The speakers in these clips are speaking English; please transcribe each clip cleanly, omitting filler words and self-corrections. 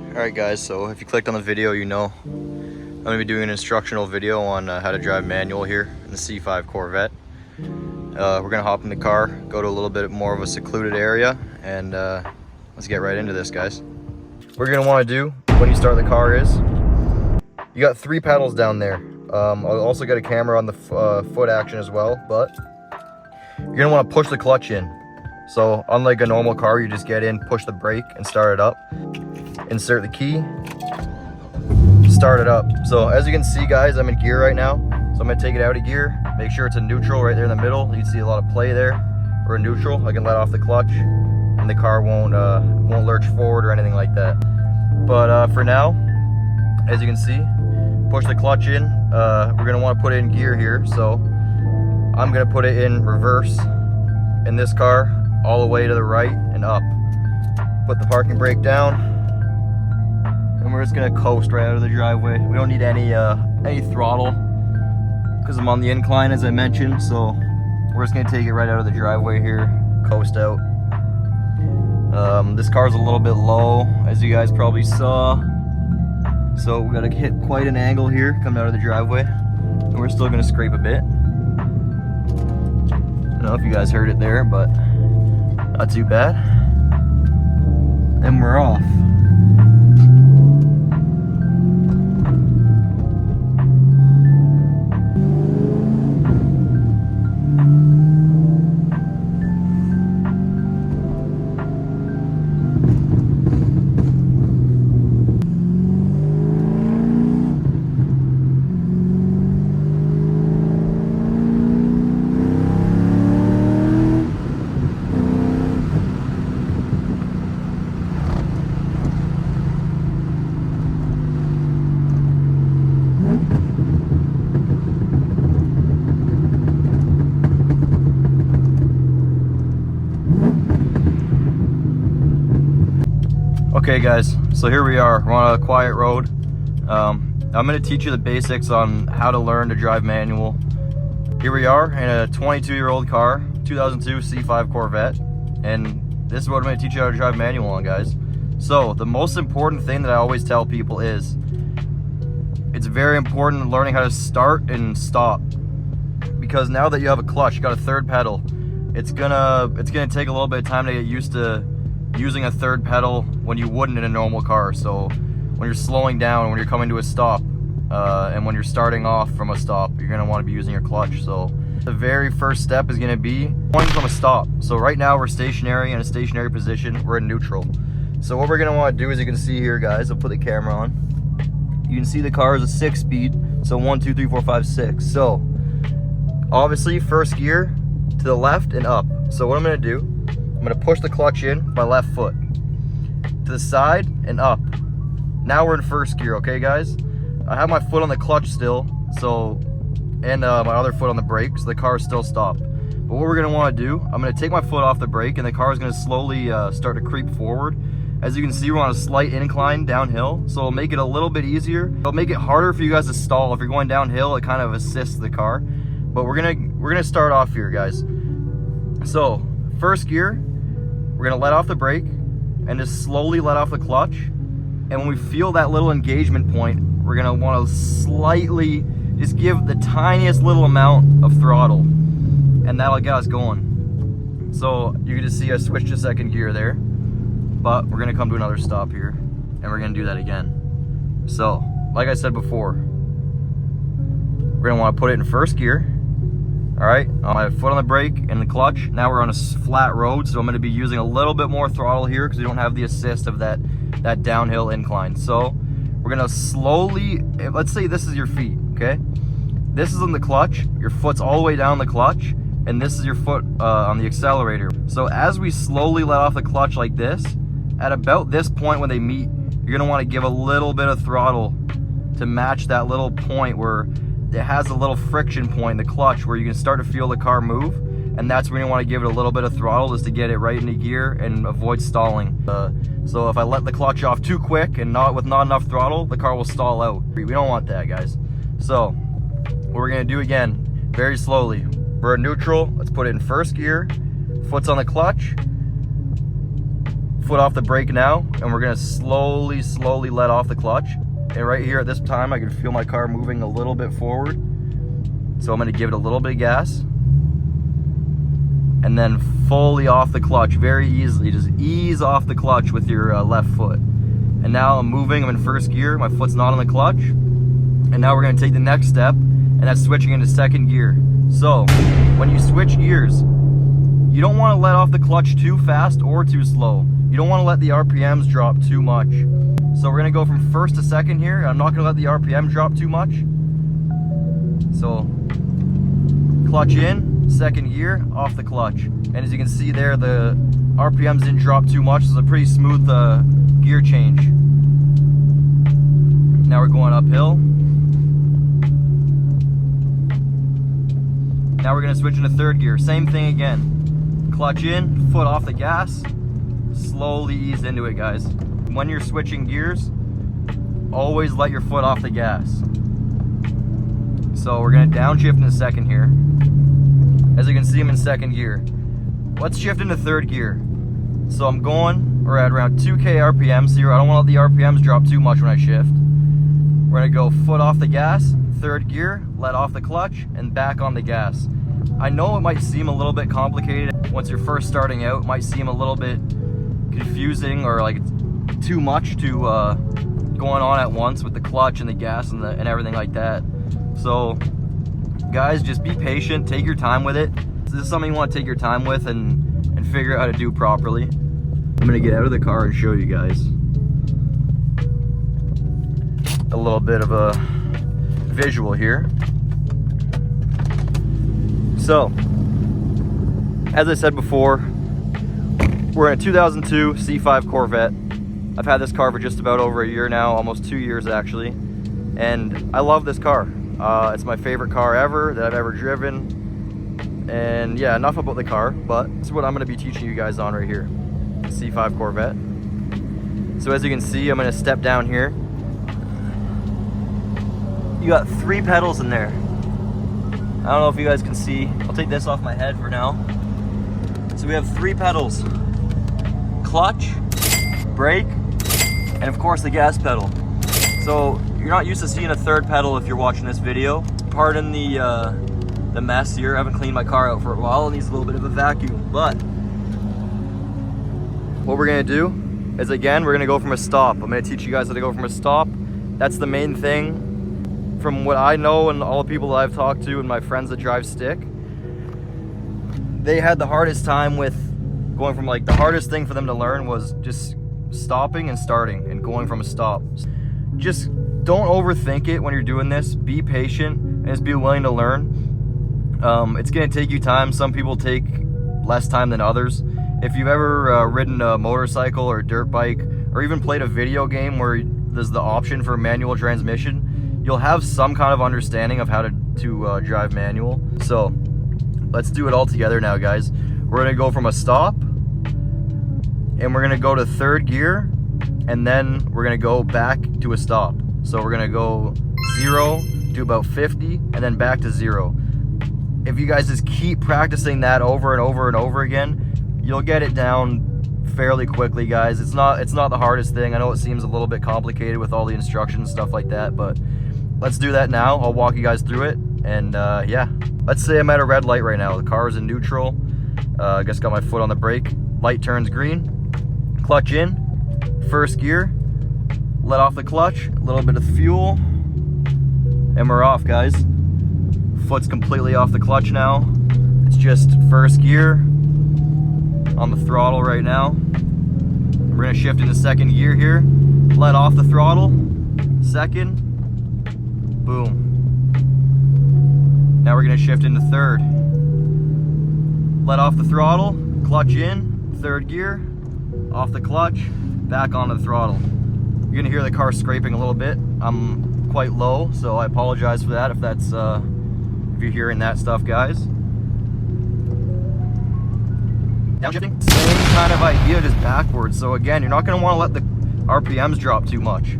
Alright guys, so if you clicked on the video, you know I'm going to be doing an instructional video on how to drive manual here in the C5 Corvette. We're going to hop in the car, go to a little bit more of a secluded area, and let's get right into this, guys. What you're going to want to do when you start the car is, you got 3 pedals down there. I'll also get a camera on the foot action as well, but you're going to want to push the clutch in. So unlike a normal car, you just get in, push the brake, and start it up. Insert the key, start it up. So as you can see, guys, I'm in gear right now. So I'm gonna take it out of gear, make sure it's in neutral right there in the middle. You can see a lot of play there. We're in neutral. I can let off the clutch and the car won't lurch forward or anything like that. But for now, as you can see, push the clutch in. We're gonna want to put it in gear here. So I'm gonna put it in reverse in this car, all the way to the right and up. Put the parking brake down, and we're just gonna coast right out of the driveway. We don't need any throttle because I'm on the incline, as I mentioned. So we're just gonna take it right out of the driveway here, coast out. This car's a little bit low, as you guys probably saw. So we gotta hit quite an angle here, coming out of the driveway, and we're still gonna scrape a bit. I don't know if you guys heard it there, but not too bad. And we're off. Okay guys, so here we are. We're on a quiet road. I'm going to teach you the basics on how to learn to drive manual. Here we are in a 22-year-old car, 2002 C5 Corvette, and this is what I'm going to teach you how to drive manual on, guys. So the most important thing that I always tell people is, it's very important learning how to start and stop, because now that you have a clutch, you got a third pedal, it's gonna take a little bit of time to get used to using a third pedal when you wouldn't in a normal car. So when you're slowing down, when you're coming to a stop, and when you're starting off from a stop, you're going to want to be using your clutch. So the very first step is going to be going from a stop. So right now we're stationary, in a stationary position, we're in neutral. So what we're going to want to do, as you can see here, guys, I'll put the camera on. You can see the car is a 6-speed, so 1, 2, 3, 4, 5, 6. So obviously first gear to the left and up. So what I'm going to do, I'm going to push the clutch in with my left foot to the side and up. Now we're in first gear, okay guys? I have my foot on the clutch still, and my other foot on the brake, so the car is still stopped. But what we're going to want to do, I'm going to take my foot off the brake, and the car is going to slowly start to creep forward. As you can see, we're on a slight incline downhill, so it'll make it a little bit easier. It'll make it harder for you guys to stall. If you're going downhill, it kind of assists the car. But we're gonna start off here, guys. So first gear, we're gonna let off the brake and just slowly let off the clutch. And when we feel that little engagement point, we're gonna want to slightly just give the tiniest little amount of throttle, and that'll get us going. So you can just see I switched to second gear there, but we're gonna come to another stop here, and we're gonna do that again. So like I said before, we're gonna want to put it in first gear. All right, my foot on the brake and the clutch. Now we're on a flat road, so I'm going to be using a little bit more throttle here because we don't have the assist of that downhill incline. So we're going to slowly, let's say this is your feet, okay? This is on the clutch, your foot's all the way down the clutch, and this is your foot on the accelerator. So as we slowly let off the clutch like this, at about this point when they meet, you're going to want to give a little bit of throttle to match that little point where it has a little friction point in the clutch where you can start to feel the car move, and that's when you want to give it a little bit of throttle just to get it right into gear and avoid stalling. So if I let the clutch off too quick and not enough throttle, the car will stall out. We don't want that, guys. So what we're gonna do again, very slowly, we're in neutral. Let's put it in first gear, foot's on the clutch, foot off the brake now, and we're gonna slowly let off the clutch. And right here at this time, I can feel my car moving a little bit forward. So I'm gonna give it a little bit of gas. And then fully off the clutch, very easily. Just ease off the clutch with your left foot. And now I'm moving, I'm in first gear, my foot's not on the clutch. And now we're gonna take the next step, and that's switching into second gear. So, when you switch gears, you don't wanna let off the clutch too fast or too slow. You don't wanna let the RPMs drop too much. So we're gonna go from first to second here. I'm not gonna let the RPM drop too much. So, clutch in, second gear, off the clutch. And as you can see there, the RPMs didn't drop too much. So it's a pretty smooth gear change. Now we're going uphill. Now we're gonna switch into third gear. Same thing again. Clutch in, foot off the gas. Slowly ease into it, guys. When you're switching gears, always let your foot off the gas. So we're gonna downshift into second here. As you can see, I'm in second gear. Let's shift into third gear. So I'm going, we're at around 2K RPMs here. I don't wanna let the RPMs drop too much when I shift. We're gonna go foot off the gas, third gear, let off the clutch, and back on the gas. I know it might seem a little bit complicated once you're first starting out. It might seem a little bit confusing or like too much to going on at once with the clutch and the gas and everything like that. So guys, just be patient, take your time with it. This is something you want to take your time with and figure out how to do properly. I'm gonna get out of the car and show you guys a little bit of a visual here. So, as I said before, we're in a 2002 C5 Corvette. I've had this car for just about over a year now, almost 2 years actually, and I love this car. It's my favorite car ever that I've ever driven. And yeah, enough about the car, but this is what I'm going to be teaching you guys on right here. The C5 Corvette. So as you can see, I'm going to step down here. You got 3 pedals in there. I don't know if you guys can see. I'll take this off my head for now. So we have 3 pedals. Clutch, brake, and of course the gas pedal. So you're not used to seeing a third pedal if you're watching this video. Pardon the mess here. I haven't cleaned my car out for a while. It needs a little bit of a vacuum. But what we're gonna do is, again, we're gonna go from a stop. I'm gonna teach you guys how to go from a stop. That's the main thing. From what I know and all the people that I've talked to and my friends that drive stick, they had the hardest time with going from, like, the hardest thing for them to learn was just stopping and starting and going from a stop. Just don't overthink it when you're doing this. Be patient and just be willing to learn. It's gonna take you time. Some people take less time than others. If you've ever ridden a motorcycle or a dirt bike or even played a video game where there's the option for manual transmission, you'll have some kind of understanding of how to drive manual. So let's do it all together now, guys. We're gonna go from a stop and we're gonna go to third gear, and then we're gonna go back to a stop. So we're gonna go 0 to about 50 and then back to 0. If you guys just keep practicing that over and over and over again, you'll get it down fairly quickly, guys. It's not the hardest thing. I know it seems a little bit complicated with all the instructions and stuff like that, but let's do that now. I'll walk you guys through it. And yeah, let's say I'm at a red light right now. The car is in neutral. I just got my foot on the brake. Light turns green. Clutch in, first gear, let off the clutch, a little bit of fuel, and we're off, guys. Foot's completely off the clutch now. It's just first gear on the throttle right now. We're gonna shift into second gear here. Let off the throttle, second, boom. Now we're gonna shift into third. Let off the throttle, clutch in, third gear, off the clutch, back onto the throttle. You're gonna hear the car scraping a little bit. I'm quite low, so I apologize for that if that's if you're hearing that stuff, guys. Downshifting, same kind of idea, just backwards. So again, you're not gonna wanna let the RPMs drop too much.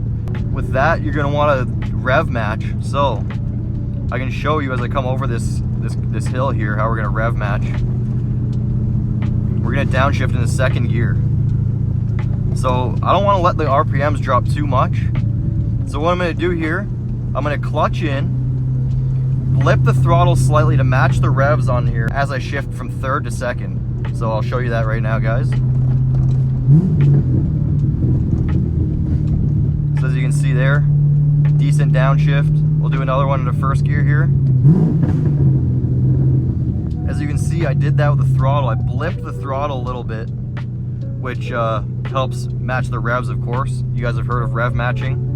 With that, you're gonna wanna rev match. So I can show you as I come over this hill here how we're gonna rev match. We're gonna downshift into second gear. So I don't want to let the RPMs drop too much. So what I'm going to do here, I'm going to clutch in, blip the throttle slightly to match the revs on here as I shift from third to second. So I'll show you that right now, guys. So as you can see there, decent downshift. We'll do another one in the first gear here. As you can see, I did that with the throttle. I blipped the throttle a little bit, which helps match the revs, of course. You guys have heard of rev matching.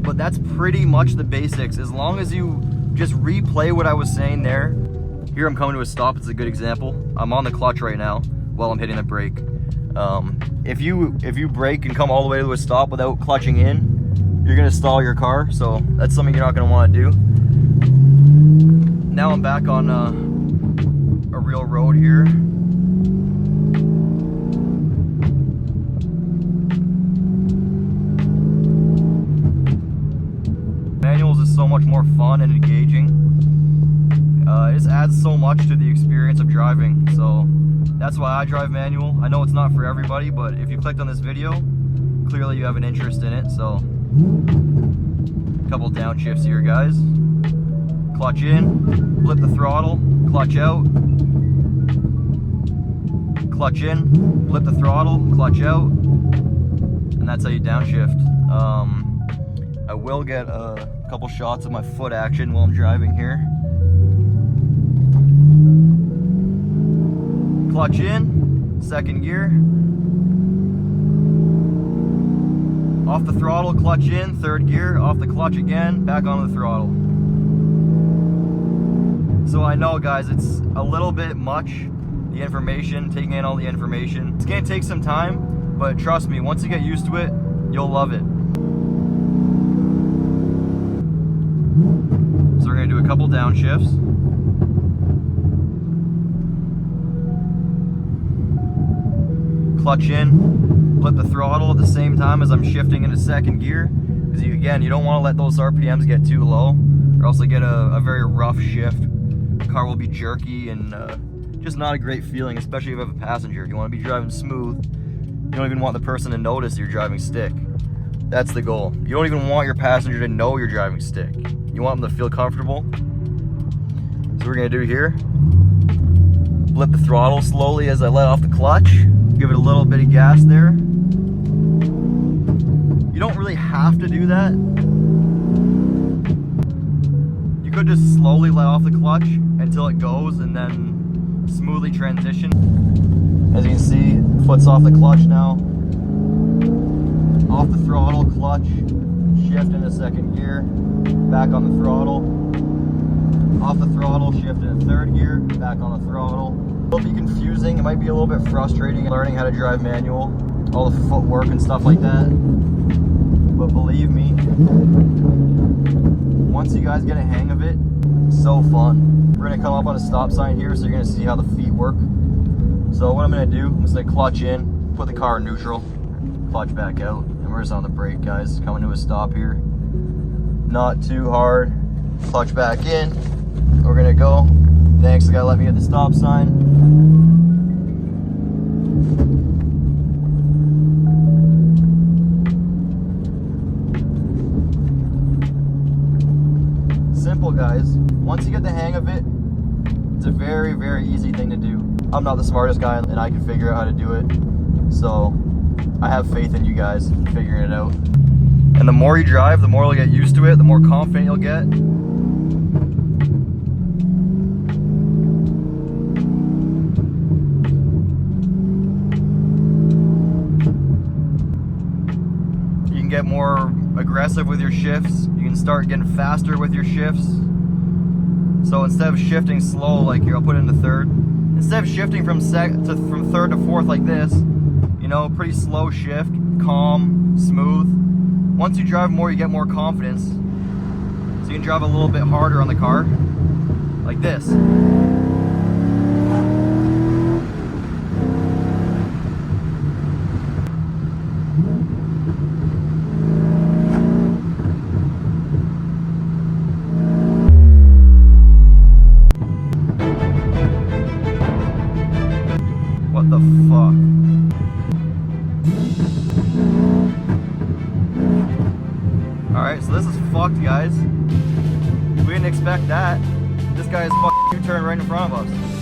But that's pretty much the basics. As long as you just replay what I was saying there. Here I'm coming to a stop. It's a good example. I'm on the clutch right now while I'm hitting the brake. If you brake and come all the way to a stop without clutching in, you're gonna stall your car. So that's something you're not gonna want to do. Now I'm back on a real road here. Manuals is so much more fun and engaging. It just adds so much to the experience of driving. So that's why I drive manual. I know it's not for everybody, but if you clicked on this video, clearly you have an interest in it. So a couple downshifts here, guys. Clutch in, flip the throttle, clutch out. Clutch in, flip the throttle, clutch out. And that's how you downshift. I will get a couple shots of my foot action while I'm driving here. Clutch in, second gear. Off the throttle, clutch in, third gear. Off the clutch again, back on the throttle. So I know, guys, it's a little bit much, the information, taking in all the information. It's gonna take some time, but trust me, once you get used to it, you'll love it. So we're gonna do a couple downshifts. Clutch in, flip the throttle at the same time as I'm shifting into second gear. Because again, you don't want to let those RPMs get too low, or else you get a very rough shift. The car will be jerky and just not a great feeling, especially if you have a passenger. You want to be driving smooth. You don't even want the person to notice you're driving stick. That's the goal. You don't even want your passenger to know you're driving stick. You want them to feel comfortable. So we're gonna do here. Flip the throttle slowly as I let off the clutch. Give it a little bit of gas there. You don't really have to do that. You could just slowly let off the clutch until it goes and then smoothly transition. As you can see, foot's off the clutch now. Off the throttle, clutch, shift into second gear, back on the throttle. Off the throttle, shift into third gear, back on the throttle. It'll be confusing, it might be a little bit frustrating learning how to drive manual, all the footwork and stuff like that. But believe me, once you guys get a hang of it, it's so fun. We're gonna come up on a stop sign here, so you're gonna see how the feet work. So what I'm gonna do, I'm just gonna clutch in, put the car in neutral, clutch back out, and we're just on the brake, guys. Coming to a stop here. Not too hard. Clutch back in. We're gonna go. Thanks, the guy let me at the stop sign. Simple, guys. Once you get the hang of it, it's a very, very easy thing to do. I'm not the smartest guy and I can figure out how to do it. So I have faith in you guys figuring it out. And the more you drive, the more you'll get used to it, the more confident you'll get. Get more aggressive with your shifts. You can start getting faster with your shifts. So instead of shifting slow, like here, I'll put it into third. Instead of shifting from third to fourth like this, you know, pretty slow shift, calm, smooth. Once you drive more, you get more confidence. So you can drive a little bit harder on the car, like this. What the fuck? Alright, so this is fucked, guys. We didn't expect that. This guy is fucking U-turn right in front of us.